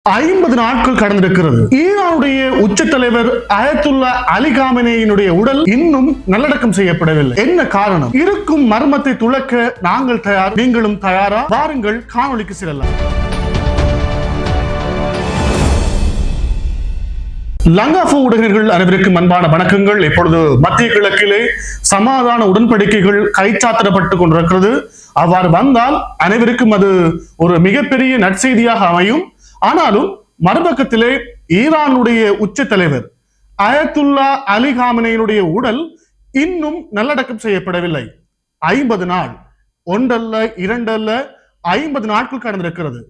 50 நாட்கள் கடந்திருக்கிறது. ஈரானுடைய உச்ச தலைவர் அயத்துல்லா அலி காமெனேயினுடைய உடல் இன்னும் நல்லடக்கம் செய்யப்படவில்லை. என்ன காரணம்? இருக்கும் மர்மத்தை துளக்க நாங்கள் தயார், நீங்களும் தயாரா? வாருங்கள் காணொளிக்கு செல்லலாம். லங்காஃபோ ஊடகர்கள் அனைவருக்கும் அன்பான வணக்கங்கள். இப்பொழுது மத்திய கிழக்கிலே சமாதான உடன்படிக்கைகள் கைச்சாத்திடப்பட்டுக் கொண்டிருக்கிறது. அவ்வாறு வந்தால் அனைவருக்கும் அது ஒரு மிகப்பெரிய நற்செய்தியாக அமையும். ஆனாலும் மறுபக்கத்திலே ஈரானுடைய உச்ச தலைவர் அயத்துல்லா அலி காமெனேயினுடைய உடல் இன்னும் நல்லடக்கம் செய்யப்படவில்லை. 50 நாள், ஒன்றல்ல இரண்டல்ல 50 நாட்கள் கடந்திருக்கிறது.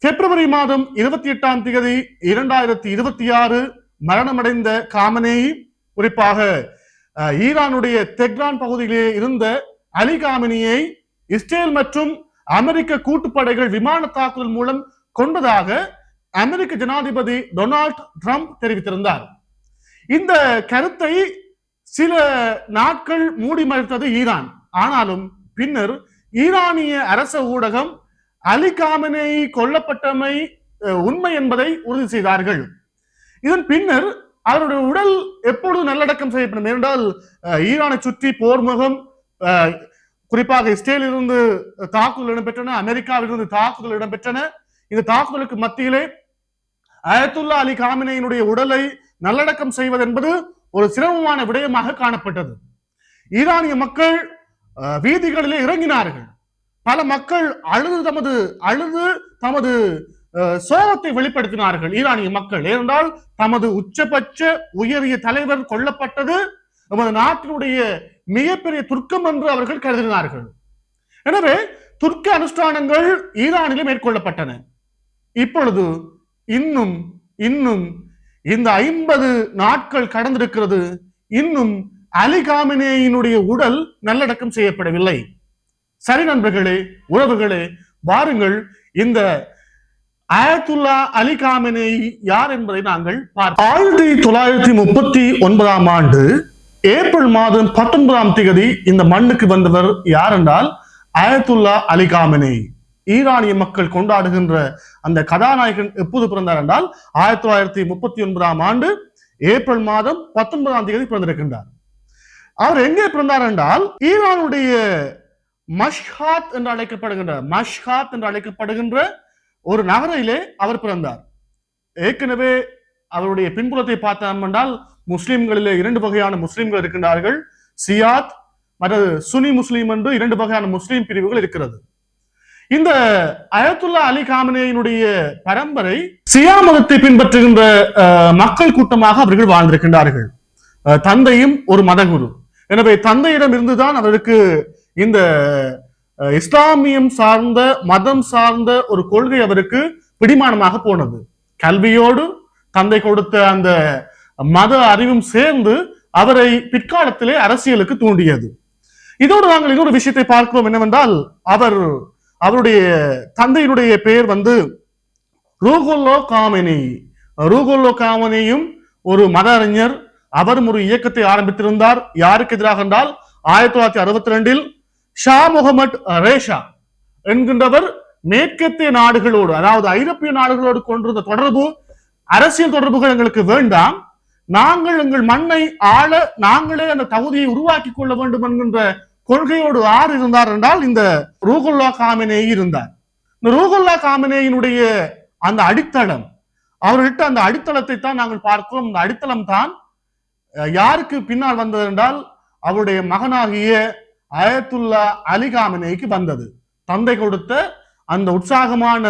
பிப்ரவரி மாதம் 28ஆம் தேதி 2026 மரணமடைந்த காமெனேயி, குறிப்பாக ஈரானுடைய தெஹ்ரான் பகுதியிலே இருந்த அலி காமெனியை இஸ்ரேல் மற்றும் அமெரிக்க கூட்டுப்படைகள் விமான தாக்குதல் மூலம் கொண்டதாக அமெரிக்க ஜனாதிபதி டொனால்ட் ட்ரம்ப் தெரிவித்திருந்தார். இந்த கருத்தை சில நாட்கள் மூடி மறைத்தது ஈரான். ஆனாலும் பின்னர் ஈரானிய அரச ஊடகம் அலி காமெனேயி கொல்லப்பட்டமை உண்மை என்பதை உறுதி செய்தார்கள். இதன் பின்னர் அவருடைய உடல் எப்பொழுது நல்லடக்கம் செய்யப்படும் என்றால், ஈரானை சுற்றி போர்முகம், குறிப்பாக இஸ்ரேலில் இருந்து தாக்குதல் இடம்பெற்றன, அமெரிக்காவில் இருந்து தாக்குதல் இடம்பெற்றன. இந்த தாக்குதலுக்கு மத்தியிலே அயத்துல்லா அலி காமெனேயினுடைய உடலை நல்லடக்கம் செய்வது என்பது ஒரு சிரமமான விடயமாக காணப்பட்டது. ஈரானிய மக்கள் வீதிகளிலே இறங்கினார்கள். பல மக்கள் அழுது தமது சோகத்தை வெளிப்படுத்தினார்கள். ஈரானிய மக்கள், ஏனென்றால் தமது உச்சபட்ச உயரிய தலைவர் கொல்லப்பட்டது நமது நாட்டினுடைய மிகப்பெரிய துர்க்கம் என்று அவர்கள் கருதினார்கள். எனவே துர்க்க அனுஷ்டானங்கள் ஈரானிலே மேற்கொள்ளப்பட்டன. இப்பொழுது இன்னும் இந்த 50 நாட்கள் கடந்திருக்கிறது. இன்னும் அலி காமெனேயினுடைய உடல் நல்லடக்கம் செய்யப்படவில்லை. சரி நண்பர்களே, உறவுகளே, வாருங்கள் இந்த அயத்துல்லா அலி காமெனேயி யார் என்பதை நாங்கள் பார்ப்போம். 1939ஆம் ஆண்டு ஏப்ரல் மாதம் 19ஆம் தேதி இந்த மண்ணுக்கு வந்தவர் யார் என்றால் அயத்துல்லா அலி காமெனேயி. ஈரானிய மக்கள் கொண்டாடுகின்ற அந்த கதாநாயகன் எப்போது பிறந்தார் என்றால் 1939ஆம் ஆண்டு ஏப்ரல் மாதம் 19ஆம் தேதி பிறந்திருக்கின்றார். அவர் எங்கே பிறந்தார் என்றால் ஈரானுடைய மஷ்ஹாத் என்று அழைக்கப்படுகின்ற ஒரு நகரிலே அவர் பிறந்தார். ஏற்கனவே அவருடைய பின்புலத்தை பார்த்தோம் என்றால் முஸ்லிம்களிலே 2 வகையான முஸ்லிம்கள் இருக்கின்றார்கள். சியாத் மற்றும் சுனி முஸ்லிம் என்று 2 வகையான முஸ்லிம் பிரிவுகள் இருக்கிறது. இந்த அயத்துல்லா அலி காமெனேயினுடைய பரம்பரை சியா மதத்தை பின்பற்றுகின்ற மக்கள் கூட்டமாக அவர்கள் வாழ்ந்திருக்கின்றார்கள். தந்தையும் ஒரு மதகுரு. எனவே தந்தையிடம் இருந்துதான் அவருக்கு இந்த இஸ்லாமியம் சார்ந்த மதம் சார்ந்த ஒரு கொள்கை அவருக்கு பிடிமானமாக போனது. கல்வியோடு தந்தை கொடுத்த அந்த மத அறிவும் சேர்ந்து அவரை பிற்காலத்திலே அரசியலுக்கு தூண்டியது. இதோடு நாங்கள் இன்னொரு விஷயத்தை பார்க்கிறோம். என்னவென்றால் அவருடைய தந்தையினுடைய பெயர் ரூஹுல்லா காமெனேயி. ரூஹுல்லா காமெனேயும் ஒரு மத அறிஞர். அவரும் ஒரு இயக்கத்தை ஆரம்பித்திருந்தார். யாருக்கு எதிராக என்றால் 1962 ஷா முகமது ரேஷா என்கின்றவர் மேற்கத்திய நாடுகளோடு, அதாவது ஐரோப்பிய நாடுகளோடு கொண்டிருந்த தொடர்பு, அரசியல் தொடர்புகள் எங்களுக்கு வேண்டாம், நாங்கள் எங்கள் மண்ணை ஆள நாங்களே அந்த தகுதியை உருவாக்கி கொள்ள வேண்டும் என்கின்ற கொள்கையோடு யார் இருந்தார் என்றால் இந்த ரூஹுல்லா காமெனேயி இருந்தார். இந்த ரூஹுல்லா காமெனேயினுடைய அந்த அடித்தளம், அவர்கிட்ட அந்த அடித்தளத்தை தான் நாங்கள் பார்க்கிறோம். இந்த அடித்தளம் தான் யாருக்கு பின்னால் வந்தது என்றால் அவருடைய மகனாகிய அயத்துல்லா அலி காமெனேயிக்கு வந்தது. தந்தை கொடுத்த அந்த உற்சாகமான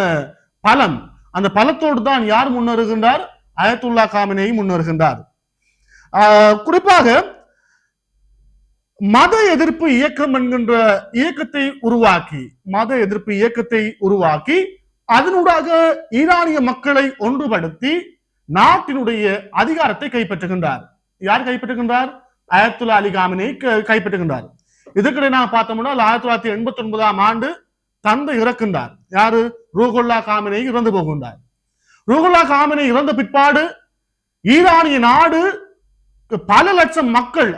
பலம், அந்த பலத்தோடு தான் யார் முன்னேறுகின்றார்? அயத்துல்லா காமெனேயி முன்னேறுகின்றார். குறிப்பாக மத எதிர்ப்பு இயக்கம் என்கின்ற மத எதிர்ப்பு இயக்கத்தை உருவாக்கி அதனூடாக ஈரானிய மக்களை ஒன்றுபடுத்தி நாட்டினுடைய அதிகாரத்தை கைப்பற்றுகின்றார். யார் கைப்பற்றுகின்றார்? Ayatollah Ali காமெனேயி கைப்பற்றுகின்றார். இதுக்கிடையே நான் பார்த்தோம்னா 1989ஆம் ஆண்டு தந்தை இறக்கின்றார். யாரு? ரூஹுல்லா காமெனேயி இறந்து போகின்றார். ரூஹுல்லா காமெனேயி இறந்த பிற்பாடு ஈரானிய நாடு பல லட்சம் மக்கள்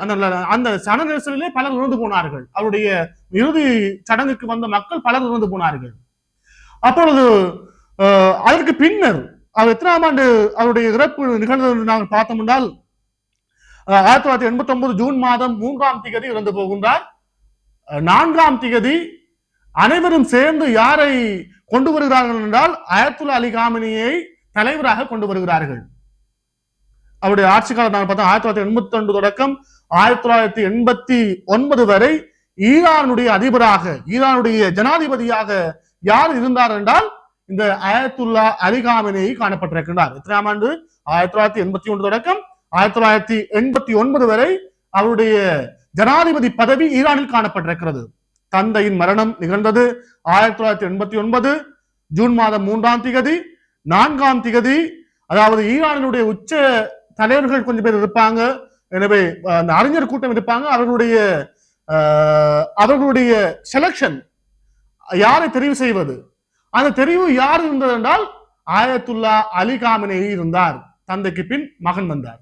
அந்த சன நெரிசலிலே பலர் இறந்து போனார்கள். அவருடைய இறுதி சடங்குக்கு வந்த மக்கள் பலர் இறந்து போனார்கள். அப்பொழுது அதற்கு பின்னர் அவர் எத்தனாம் ஆண்டு அவருடைய இறப்பு நிகழ்ந்தது நாங்கள் பார்த்தோம் என்றால் 1989 ஜூன் மாதம் 3ஆம் திகதி இறந்து போகின்றார். 4ஆம் திகதி அனைவரும் சேர்ந்து யாரை கொண்டு வருகிறார்கள் என்றால் அயத்துல்லா அலி காமினியை தலைவராக கொண்டு வருகிறார்கள். அவருடைய ஆட்சி காலம் நாங்கள் பார்த்தோம் 1989 தொடக்கம் 1989 வரை ஈரானுடைய அதிபராக, ஈரானுடைய ஜனாதிபதியாக யார் இருந்தார் என்றால் இந்த அயத்துல்லா அலி காமினி காணப்பட்டிருக்கின்றார். எத்தனாம் ஆண்டு? 1981 தொடக்கம் 1989 வரை அவருடைய ஜனாதிபதி பதவி ஈரானில் காணப்பட்டிருக்கிறது. தந்தையின் மரணம் நிகழ்ந்தது 1989 ஜூன் மாதம் 3ஆம் திகதி. 4ஆம் திகதி, அதாவது ஈரானினுடைய உச்ச தலைவர்கள் கொஞ்சம் பேர் இருப்பாங்க, எனவே அந்த அறிஞர் கூட்டம் இருப்பாங்க. அவர்களுடைய செலக்ஷன், யாரை தெரிவு செய்வது, அந்த தெரிவு யார் இருந்தது என்றால் ஆயத்துல்லா அலி காமினி இருந்தார். தந்தைக்கு பின் மகன் வந்தார்.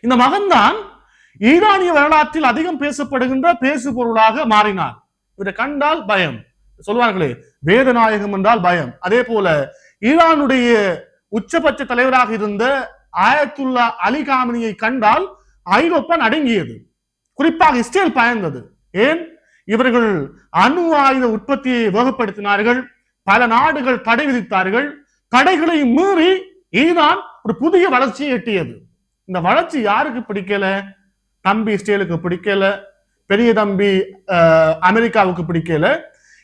இந்த மகன் தான் ஈரானிய வரலாற்றில் அதிகம் பேசப்படுகின்ற பேசு பொருளாக மாறினார். இவரை கண்டால் பயம், சொல்வார்களே வேதநாயகம் என்றால் பயம். அதே போல ஈரானுடைய உச்சபட்ச தலைவராக இருந்த ஆயத்துல்லா அலி காமினியை கண்டால் ஐரோப்பா நடுங்கியது, குறிப்பாக இஸ்ரேல் பயந்தது. ஏன்? இவர்கள் அணு ஆயுத உற்பத்தியை வேகப்படுத்தினார்கள், பல நாடுகள் தடை விதித்தார்கள். தடைகளை மீறி ஈரான் ஒரு புதிய வளர்ச்சியை எட்டியது. இந்த வளர்ச்சி யாருக்கு பிடிக்கல? தம்பி இஸ்ரேலுக்கு பிடிக்கல, பெரிய தம்பி அமெரிக்காவுக்கு பிடிக்கல.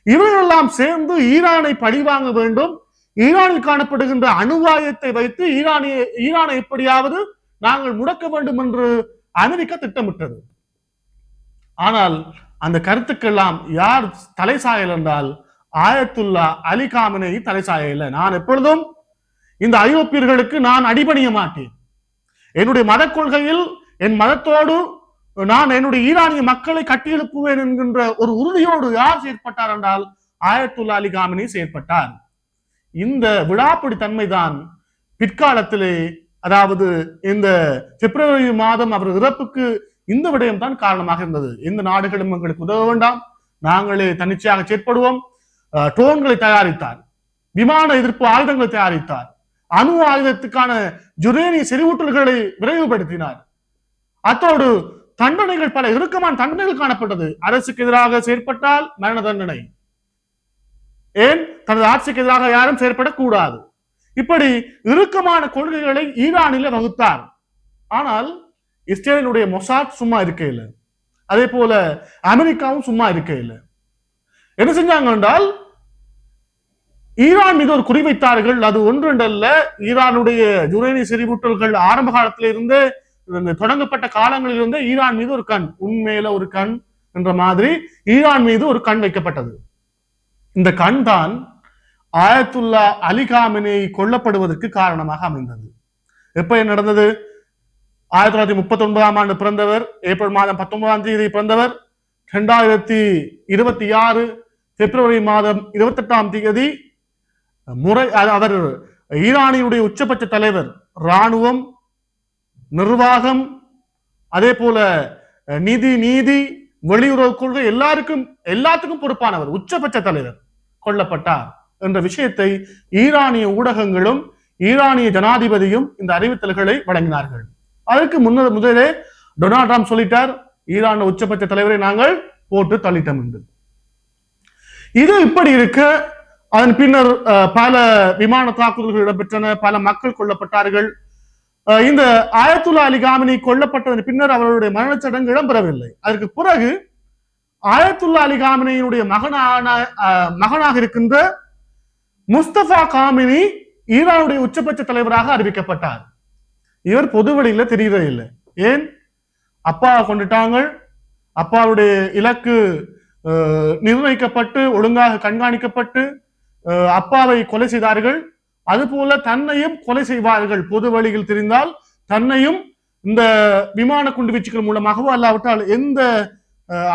இவர்களெல்லாம் சேர்ந்து ஈரானை பழிவாங்க வேண்டும், ஈரானில் காணப்படுகின்ற அணுவாயத்தை வைத்து ஈரானை எப்படியாவது நாங்கள் முடக்க வேண்டும் என்று அமெரிக்கா திட்டமிட்டது. ஆனால் அந்த கருத்துக்கெல்லாம் யார் தலை சாயல் என்றால் ஆயத்துல்லா அலி காமினி தலை சாயல. நான் எப்பொழுதும் இந்த ஐரோப்பியர்களுக்கு நான் அடிபணிய மாட்டேன். என்னுடைய மத கொள்கையில் என் மதத்தோடு நான் என்னுடைய ஈரானிய மக்களை கட்டியெழுப்புவேன் என்கின்ற ஒரு உறுதியோடு யார் செயற்பட்டார் என்றால் ஆயத்துல்லா அலி காமினி செயற்பட்டார். இந்த விடாப்பிடி தன்மைதான் பிற்காலத்திலே, அதாவது இந்த பிப்ரவரி மாதம் அவர் இறப்புக்கு இந்த விடயம் தான் காரணமாக இருந்தது. எந்த நாடுகளும் எங்களுக்கு உதவ வேண்டாம், நாங்களே தன்னிச்சையாக செயற்படுவோம். ட்ரோன்களை தயாரித்தார், விமான எதிர்ப்பு ஆயுதங்களை தயாரித்தார், அணு ஆயுதத்துக்கான யுரேனிய செறிவூட்டல்களை விரைவுபடுத்தினார். அத்தோடு தண்டனைகள், பல இறுக்கமான தண்டனைகள் காணப்பட்டது. அரசுக்கு எதிராக செயற்பட்டால் மரண தண்டனை, ஏன் தனது ஆட்சிக்கு எதிராக யாரும் செயற்படக்கூடாது. இப்படி இறுக்கமான கொள்கைகளை ஈரானில வகுத்தார். ஆனால் இஸ்ரேலினுடைய மொசாட் சும்மா இருக்க இல்லை, அதே போல அமெரிக்காவும் சும்மா இருக்க இல்லை. என்ன செஞ்சாங்க என்றால் ஈரான் மீது ஒரு குறிவைத்தார்கள். அது ஒன்றல்ல, ஈரானுடைய யுரேனிய செறிவூட்டல்கள் ஆரம்ப காலத்திலிருந்து தொடங்கப்பட்ட காலங்களிலிருந்து ஈரான் மீது ஒரு கண், உண்மையில ஒரு கண் என்ற மாதிரி ஈரான் மீது ஒரு கண் வைக்கப்பட்டது. இந்த கண் தான் ஆயத்துல்லா அலி காமினி கொல்லப்படுவதற்கு காரணமாக அமைந்தது. எப்ப நடந்தது? 1939ஆம் ஆண்டு பிறந்தவர், ஏப்ரல் மாதம் 19ஆம் தேதி பிறந்தவர். 2026 பிப்ரவரி மாதம் 28ஆம் தேதி அவர் ஈரானியுடைய உச்சபட்ச தலைவர், இராணுவம், நிர்வாகம், அதே போல நீதி வெளியுறவு கொள்கை எல்லாத்துக்கும் பொறுப்பானவர், உச்சபட்ச தலைவர் கொல்லப்பட்டார் என்ற விஷயத்தை ஈரானிய ஊடகங்களும் ஈரானிய ஜனாதிபதியும் இந்த அறிவித்தல்களை வழங்கினார்கள். அதற்கு முதலே டொனால்ட் ட்ரம்ப் சொல்லிட்டார், ஈரான் உச்சபட்ச தலைவரை நாங்கள் போட்டு தள்ளிட்டோம் என்று. இது இப்படி இருக்க அதன் பின்னர் பல விமான தாக்குதல்கள் இடம்பெற்றன, பல மக்கள் கொல்லப்பட்டார்கள். இந்த ஆயத்துல்லா அலி காமினி கொல்லப்பட்டதன் பின்னர் அவர்களுடைய மரணச்சடங்கு இடம்பெறவில்லை. அதற்கு பிறகு ஆயத்துல்லா அலி காமினியினுடைய மகனாக இருக்கின்ற முஸ்தபா காமினி ஈரானுடைய உச்சபட்ச தலைவராக அறிவிக்கப்பட்டார். இவர் பொதுவெளியில தெரியவே இல்லை. ஏன்? அப்பா கொண்டுட்டாங்க, அப்பாவுடைய இலக்கு நிர்ணயிக்கப்பட்டு ஒழுங்காக கண்காணிக்கப்பட்டு அப்பாவை கொலை செய்தார்கள். அதுபோல தன்னையும் கொலை செய்வார்கள். பொது வழியில் தெரிந்தால் தன்னையும் இந்த விமான குண்டு வீச்சுகள் மூலமாகவோ அல்லாவிட்டால் எந்த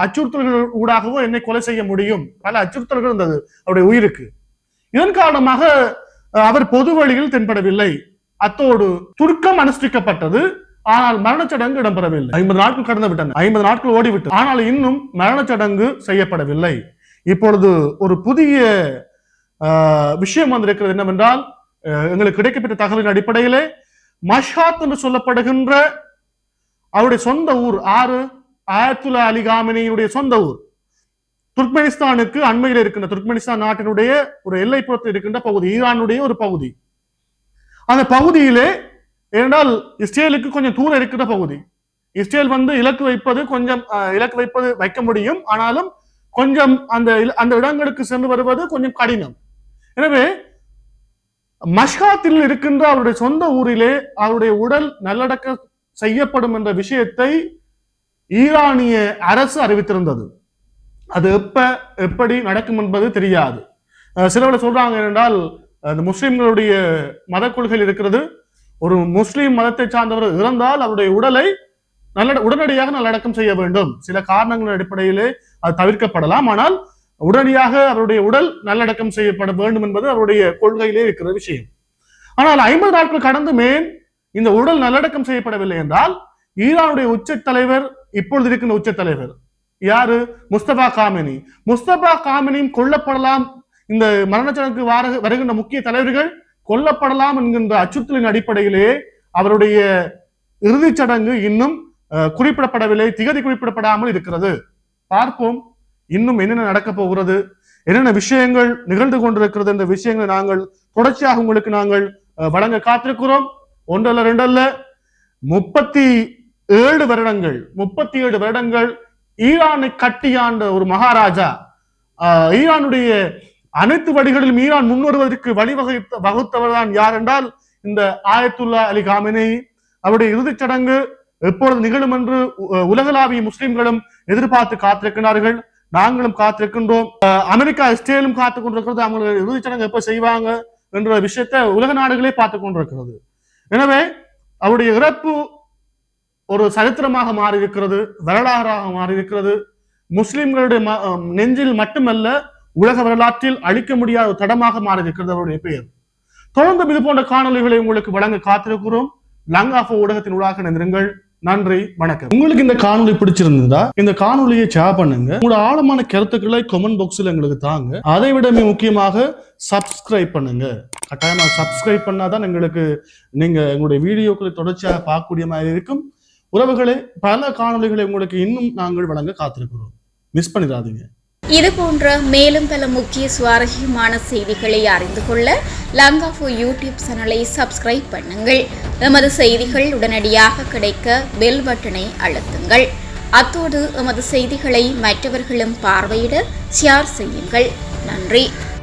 அச்சுறுத்தல்கள் ஊடாகவோ என்னை கொலை செய்ய முடியும். பல அச்சுறுத்தல்கள் இருந்தது அவருடைய உயிருக்கு. இதன் காரணமாக அவர் பொது வழியில் தென்படவில்லை. அத்தோடு துர்க்கம் அனுஷ்டிக்கப்பட்டது. ஆனால் மரணச்சடங்கு இடம்பெறவில்லை. 50 நாட்கள் கடந்து விட்டன, 50 நாட்கள் ஓடிவிட்டது. ஆனால் இன்னும் மரணச்சடங்கு செய்யப்படவில்லை. இப்பொழுது ஒரு புதிய விஷயம் வந்திருக்கிறது. என்னவென்றால் எங்களுக்கு கிடைக்கப்பட்ட தகவலின் அடிப்படையிலே மஷ்ஹாத் என்று சொல்லப்படுகின்ற அவருடைய சொந்த ஊர் ஆறு ஆயத்துல்லா அலி காமினியுடைய சொந்த ஊர் துர்க்மெனிஸ்தானுக்கு அண்மையில் இருக்கின்ற துர்க்மெனிஸ்தான் நாட்டினுடைய ஒரு எல்லைப்புறத்தில் இருக்கின்ற பகுதி, ஈரானுடைய ஒரு பகுதி. அந்த பகுதியிலே ஏனென்றால் இஸ்ரேலுக்கு கொஞ்சம் தூரம் இருக்கிற பகுதி. இஸ்ரேல் இலக்கு வைப்பது வைக்க முடியும், ஆனாலும் கொஞ்சம் அந்த இடங்களுக்கு சென்று வருவது கொஞ்சம் கடினம். எனவே மஷ்ஹாத்தில் இருக்கின்ற அவருடைய சொந்த ஊரிலே அவருடைய உடல் நல்லடக்கம் செய்யப்படும் என்ற விஷயத்தை ஈரானிய அரசு அறிவித்திருந்தது. அது எப்படி நடக்கும் என்பது தெரியாது. சிலவர்கள் சொல்றாங்க என்றால் அந்த முஸ்லிம்களுடைய மத கொள்கையில் இருக்கிறது, ஒரு முஸ்லிம் மதத்தை சார்ந்தவர் இறந்தால் அவருடைய உடலை உடனடியாக நல்லடக்கம் செய்ய வேண்டும். சில காரணங்களின் அடிப்படையிலே அது தவிர்க்கப்படலாம், ஆனால் உடனடியாக அவருடைய உடல் நல்லடக்கம் செய்யப்பட வேண்டும் என்பது அவருடைய கொள்கையிலே இருக்கிற விஷயம். ஆனால் 50 நாட்கள் கடந்து இந்த உடல் நல்லடக்கம் செய்யப்படவில்லை என்றால் ஈரானுடைய உச்ச தலைவர், இப்பொழுது இருக்கின்ற உச்ச தலைவர் யாரு? முஸ்தபா காமினி. முஸ்தபா காமினியும் கொல்லப்படலாம், இந்த மரணச்சடங்குக்கு வருகின்ற முக்கிய தலைவர்கள் கொல்லப்படலாம் என்கின்ற அச்சுறுத்தலின் அடிப்படையிலே அவருடைய இறுதிச் சடங்கு இன்னும் குறிப்பிடப்படவில்லை, திகதி குறிப்பிடப்படாமல் இருக்கிறது. பார்ப்போம் இன்னும் என்னென்ன நடக்க போகிறது, என்னென்ன விஷயங்கள் நிகழ்ந்து கொண்டிருக்கிறது என்ற விஷயங்களை நாங்கள் தொடர்ச்சியாக உங்களுக்கு நாங்கள் வழங்க காத்திருக்கிறோம். ஒன்றல்ல ரெண்டல்ல 37 வருடங்கள் ஈரானை கட்டியாண்ட ஒரு மகாராஜா, ஈரானுடைய அனைத்து வழிகளிலும் ஈரான் முன்வருவதற்கு வகுத்தவர் தான் யார் என்றால் இந்த ஆயத்துல்லா அலி காமினி. அவருடைய இறுதிச் சடங்கு எப்பொழுது நிகழும் என்று உலகளாவிய முஸ்லிம்களும் எதிர்பார்த்து காத்திருக்கிறார்கள், நாங்களும் காத்திருக்கின்றோம். அமெரிக்கா இஸ்ரேலும் காத்துக் கொண்டிருக்கிறது, அவங்களுடைய இறுதிச் சடங்கு எப்ப செய்வாங்க என்ற விஷயத்தை உலக நாடுகளே பார்த்துக் கொண்டிருக்கிறது. எனவே அவருடைய இறப்பு ஒரு சரித்திரமாக மாறியிருக்கிறது, வரலாறாக மாறியிருக்கிறது. முஸ்லிம்களுடைய நெஞ்சில் மட்டுமல்ல, உலக வரலாற்றில் அழிக்க முடியாத தடமாக மாறியிருக்கிறது அவருடைய பெயர். தொடர்ந்து இது போன்ற காணொலிகளை உங்களுக்கு வழங்க காத்திருக்கிறோம். லங்காஃபோ ஊடகத்தின் ஊடாக இணைந்திருங்கள். நன்றி, வணக்கம். உங்களுக்கு இந்த காணொலி பிடிச்சிருந்தா இந்த காணொலியை ஷேர் பண்ணுங்க. உங்களோட ஆழமான கருத்துக்களை கமெண்ட் பாக்ஸ்ல எங்களுக்கு தாங்க. அதை விட முக்கியமாக சப்ஸ்கிரைப் பண்ணுங்க. கட்டாயமா சப்ஸ்கிரைப் பண்ணாதான் நீங்க எங்களுடைய வீடியோக்களை தொடர்ச்சியாக பார்க்கக்கூடிய மாதிரி இருக்கும். உறவுகளே, பல காணொலிகளை உங்களுக்கு இன்னும் நாங்கள் வழங்க காத்திருக்கிறோம், மிஸ் பண்ணிடாதீங்க. இது போன்ற மேலும் பல முக்கிய சுவாரஸ்யமான செய்திகளை அறிந்து கொள்ள லங்காஃபோ யூடியூப் சேனலை சப்ஸ்கிரைப் பண்ணுங்கள். எமது செய்திகள் உடனடியாக கிடைக்க பெல் பட்டனை அழுத்துங்கள். அத்தோடு எமது செய்திகளை மற்றவர்களும் பார்வையிட ஷேர் செய்யுங்கள். நன்றி.